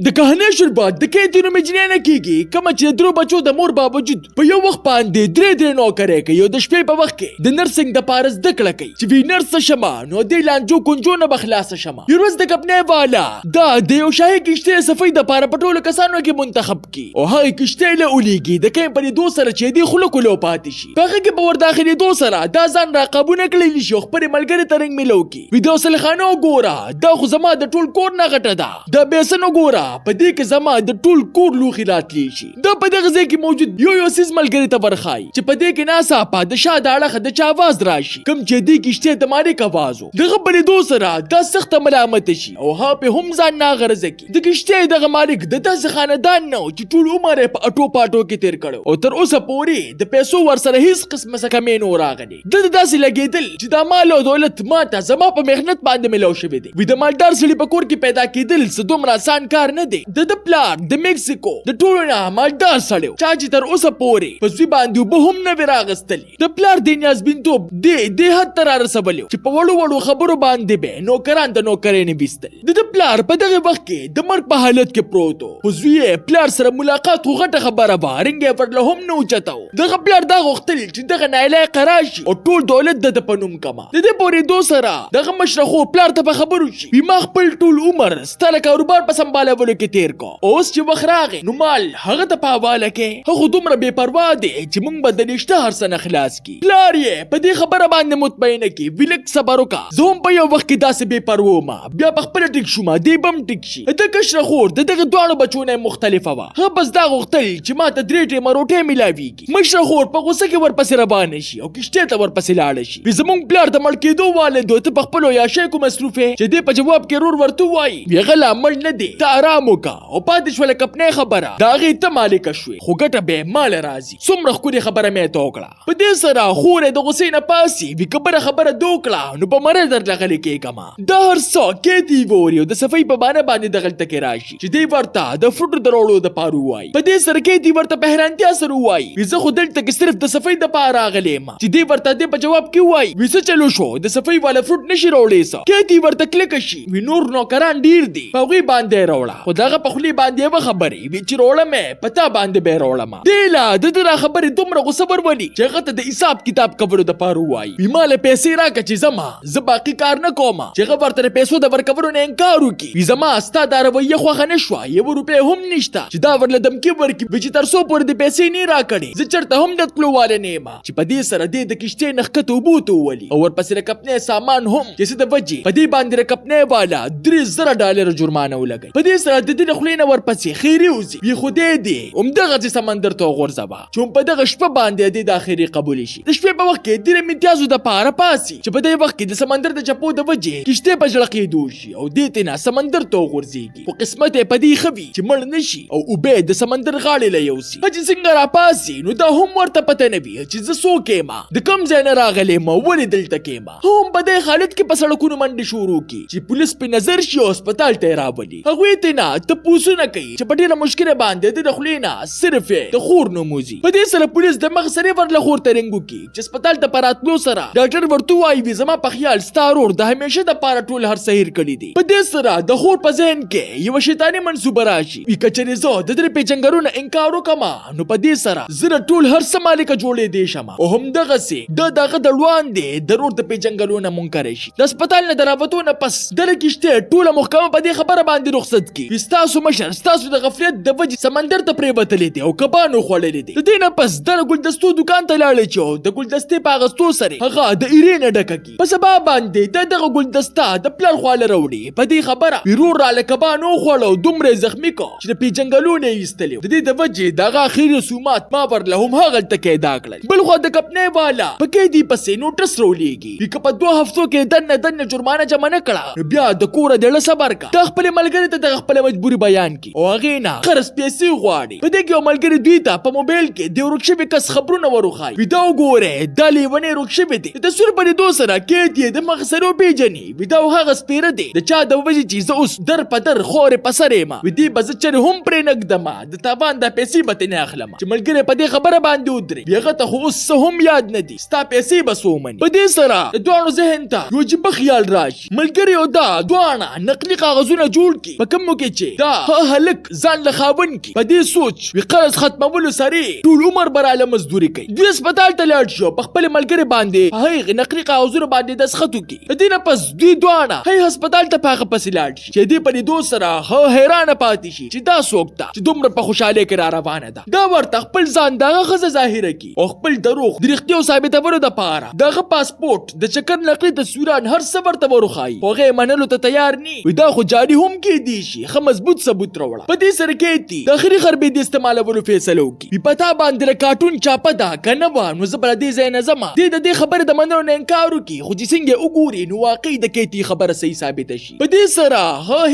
د کهنې شربات د کیدونو مجنې نه کیږي کوم چې درو بچو د مور باوجود په یو وخت باندې درې نوکرې کوي او د شپې په وخت کې د نرسنګ د پاره زده کړه کوي چې وی نرس شمه نو د لانجو کنجو نه بخلاص شمه یو ورځ د کپنې والا دا د یو شاهي کشته صفې د پاره پټول کسانو کې منتخب کی او هغه کشته له اولیږي د کیم په دو سره چې دی خلکو لو پاتې شي هغه کې په ور داخلي دو سره دا ځان راقبونه کړی شي خپل ملګری ترنګ ملو کی ویډیو سره خانو ګورا دا خو زما د ټول کور نه غټه ده دا بیسنو ګورا په دې کې زما د ټول کور لوخي راتلی شي دا په دغه ځای کې موجود یو سیس ملګری ته ورخای چې په دې کې ناسا په د شاده اړه د چا आवाज راشي کوم چې دې کشته د مالک आवाजو دغه په دو سره دا سخت ملامت شي او ها په هم ځان ناغرض کی د کشته دغه مالک د داسې خاندان نه چې ټول عمر په اټو پاټو کې تیر کړو او تر اوسه پورې د پیسو ور سره هیڅ قسمه سکمې نه راغلي د داسې لګیدل چې دا مال او دولت ماته زما په مهنت باندې ملو شوی دی وې د مالدار سړي په کور کې پیدا کېدل څه دومره آسان کار نه دی د پلان د میکسیکو د ټولو نه مالدار سړی چا چې تر اوسه پورې په ځوی باندې به هم نه راغستلی د پلار د نیازبینتوب د حد تر رسولو چې په وړو خبرو باندې به نوکران د نوکرې نه بیستل د پلار په دغه وخت کې د مرګ په حالت کې پروت و زوی پلار سره ملاقات غټه خبره به رنګ ورله هم نه چتاو دغه پلار دا غوښتل چې دغه نایله قراشي او ټول دولت د پنوم کما د دې پورې دو سره دغه مشرخو پلار ته په خبرو شي بما خپل ټول عمر ستله کاروبار په سمبالولو کې تیر کو اوس چې وخراغه نو مال هغه ته په حواله کې هغه دومره بے پروا دي چې موږ به د نشته هر څه خلاص کی پلار یې په دې خبره باندې مطمئنه کی ویلک صبر وکا زوم په یو وخت کې داسې بے پروا ما بیا په خپل ټیک شوم دی بم ټیک شي د کشرخور دغه دوه بچونه مختلفه وا هغه بس دا غوښتل چې ما ته درې ټیمه روټه ملاويږي مشرخور په غوسه کې ورپسې روان شي او کشته ته ورپسې لاړ شي زمونږ پلار ته مړ کېدو والدو ته په خپل یا شي کو مصروفه چې دې په جواب کې رور ورته وای بیغه عمل نه دی ته آرام وکا او پاتې شول کپنې خبره دا غي ته مالک شوي خو ګټه به مال راځي څومره خوري خبره مې توکړه په دې سره خور د غوسې نه پاسي وی خبره دوکړه نو په مره در لغلي کې کما دا هر څو کې دی وریو د صفای په باندې دغلت کې راشي چې دی ورته د فوټ درولو د پارو وای په دې سره کې دی ورته په حیرانتیا سره وای زه خو دلته کې صرف د صفای د پاره غلې ما چې دی ورته د په جواب کې وای وسه چلو شو د صفای والا فوټ نشي راوړې سا کې دی ورته کلیک شي وی نور نوکران ډیر دي په غي باندې راوړه خو دغه په خلی باندې و خبرې وی چې راوړه مې پتا باندې به راوړه ما دیلا د دغه خبرې دومره غوسه ورولي چې هغه د حساب کتاب کورو د پارو وای وی مال پیسې راکړه چې زما ز باقی کار نه کوم چې هغه ورته پیسو د ورکورو نه انکار وکي وی زما استا دا رویه خو غنه شو یو روپې هم نشته چې دا ورله دمکی ورکی چې تر سو پر د پیسې نه راکړي زه چرته هم د کلواله نه ما چې په دې سره د کشته نخکته وبوتو ولي او ورپسې رکپنه سامان هم چې د وجې په دې باندې رکپنه والا $3000 جرمانه ولګي په دې سره د دې خلینه ورپسې خیری وزي وی خو دې همدغه سمندر ته غورځبا چې په دغه شپه باندې د اخیری قبول شي د شپې په وخت کې د امتیازو د پاره پاسي چې په دې وخت کې د سمندر د چپو د وجې کشته په جړقې دوشي او دې ته نه سمندر ته غورځيږي خو قسمت په دې خوي چې مړ نشي او اوبه د سمندر غاړې ليوسي چې څنګه را پاسي نو دا هم ورته پته نه وي چې زه سو کېما د کم ځای نه راغلې ما ولې دلته کېما هم په دې حالت کې په سړکونو منډې شروع کی چې پولیس په نظر شي او هسپتال ته راولي هغه ته نه ته پوښتنه کوي چې په ډېره مشکله باندې د خلینا صرف د خور نموزي په دې سره پولیس د مخ سره ورله خور ترنګو کی چې هسپتال ته پراتلو سره ډاکټر ورته وايي زما په خیال ستارور د همیشه د پاره ټول هر سهیر کړی دی په دې سره د خور په ذهن کې یو شیطانی منصوبه راشي وی کچري زه د دې پیچنګرونو انکار وکما نو په دې سره زره ټول هر سمالک جوړې دی شمه او هم دغه سي دغه دروان دی ضرور د پیچنګرونو منکر شي د هسپتال نه دراوتونه پس دله کېشته ټول محکمه په دې خبره باندې رخصت کی استاسو مشر استاسو د غفلت د وجې سمندر ته پرې بتلې دي او کبانو خوړلې دي د دې نه پس د ګلدستو دکان ته لاړې چې د ګلدستې په غستو سره هغه د ایرین ډکه کی په سبا باندې دغه ګلدستا د پلان خواله وروړي په دې خبره ورور را لکبانو خوړو دومره زخمی کو چې د پیجنګلونه ایستلې د دې د وجې دغه اخیری رسومات ما ور له هم هغه تکې داکړل بل خو د کپنې والا پکې دی پسې نوټس رولېږي چې په 2 هفتو کې دنه جرمانه جمع نه کړه بیا د کور د صبر کا د خپل ملګری ته د خپل مجبوری بیان کی او هغه نه خرڅ پیسې غواړي په دې کې ملګری دوی ته په موبایل کې د ورکشپ کس خبرونه ورخای ویډیو ګوره د لیونه ورکشپ دي د تصویر په دې دوسره کې دی د مخسرو پیجنی ویډیو هغه سپیره دی د چا د وجې چې زه اوس در په در خور پسرې ما ودی بزچر هم پرې نګدما د تابان د پیسې به نه اخلم چې ملګری په دې خبره باندې ودري بیغه ته خو اوس هم یاد نه دي ستا پیسې بسومن په دې سره دوه ذهن ته یو جب خیال راشي ملګری او دا دوه نقلي کاغذونه جوړ کی په کومو کې کې چې دا هلک ځان له خاوند کی په دې سوچ وی قرض ختمولو سره ټول عمر براله مزدوري کوي. دوی هسپتال ته لاړ شو په خپل ملګری باندې هغه نقلي کاغذونه باندې دستخط وکړي. دې نه پس دوی دواړه هي هسپتال ته پاغه پسې لاړ شي چې دې په دې دوه سره حیران پاتې شي چې دا څوک ده چې دومره په خوشاله کې را روانه ده. دا ورته خپل ځان دغه خزه ظاهره کی او خپل دروغ د رښتیا ثابتولو دپاره دغه پاسپورت د چکر نقلي تصویران هر څه ورته ورخایي. هغه منلو ته تیار نی وي دا خو جاري هم کېدی شي ښه مضبوط ثبوت راوړه. په دې سره کیتی د اخري خربې د استعمالولو فیصله وکړي. پتا باندې کارټون چاپه ده کنه و نو زه پر دې ځای نه ځم د دې خبره د منلو نه انکار وکړي. خو چې څنګه وګوري نو واقعي د کیتی خبره صحیح ثابته شي. په دې سره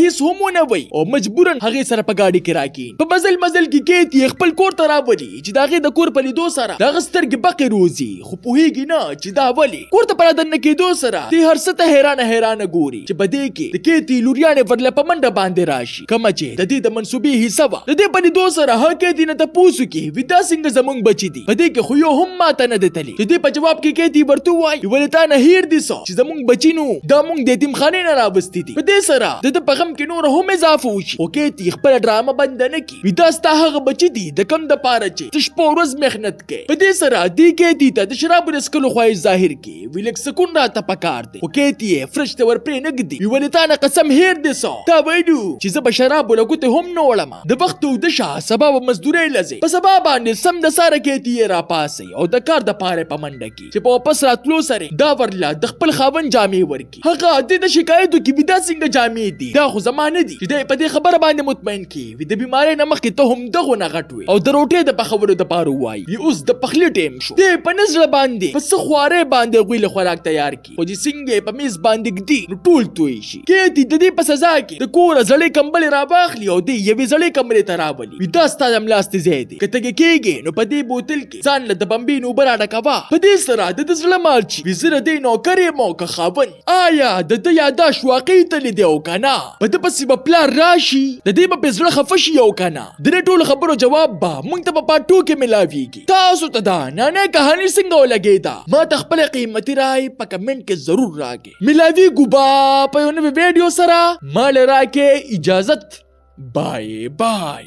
هیڅ هم نه وي او مجبورن هغه سره په گاډي کې راکې. په مزل کې کیتی خپل کور ته راولي چې داغه د کور په لیدو سره د غسترګ بقې روزي. خو پوهیږي نه چې دا ولي کور ته پر دنه کېدو سره د هر څه ته حیرانه ګوري چې په دې کې د کیتی لوریانې ورله په منډه باندې راشي کوم چې د دې د منسوبې حصہ و. د دې په لیدو سره هغه کیتی نه تاسو کې ودا څنګه زمونږ بچی دي. په دې کې خو یو هم ماته نه دتلی چې دې په جواب کې کیتی ورته وای ولتا نه هیر دي سو چې زمونږ بچی نو دا مونږ د یتیم خانه نه راوستي دي. په دې سره د په غم کې نور هم اضافه وشي. او کیتی خپل ډرامه بند نه کی ودا ستا هغه بچی دي د کم د پاره چې تش په ورځ مهنت کوي. په دې سره دې کیتی ته د شراب رسکلو خوای ظاهر کی ویلک سکون را ته پکار دي. او کیتی فرش ته ور پرې نګدي ولتا نه قسم هیر دي سو تا وایو چې زه به شراب ولګوت هم نه وړم د وخت او د شاه سبب مزدوري لزي په سبب باندې سم د ساره کیتی را پاسي او د کار د پاره په منډه کی چې په واپس راتلو سره دا ورلا د خپل خاون جامې ورکی. هغه د شکایتو کې بيدا څنګه جامې دي دا خو زمانه دي چې په دې خبره باندې مطمئن کی وي د بیماری نه مخکې ته هم دغه نه غټوي او د روټې د پخولو د پاره وای. اوس د پخلی ټیم شو دې په نظر باندې پس خواره باندې غویل خوراک تیار کی. خو چې څنګه په میز باندې ګدي نو ټول توي شي. کیتی د دې په سزا کې د کور زړې کمبل را باخلی او دې یوې زړې کمرې ته راولي. وي دا ستاسو ملاسته زیاده کته کېږي نو په دې بوتل کې ځان له د بمبې نو برا ډکوا. په دې سره د زړه مالچی وزره دې نو کرے مو که خاون آیا د یاداش واقعي تل دی او کنه په دې پسې په پلان راشي د دې په زړه خفشي او کنه د دې ټول خبرو جواب به مونږ ته په پټو کې ملاويږي. تاسو ته دا نه کہانی څنګه ولګیدا ما ته خپل قیمتي رائے په کمنټ کې ضرور راکې. ملاوي ګوبا په یو نوې ویډیو سره مال راکې اجازت. بای بای.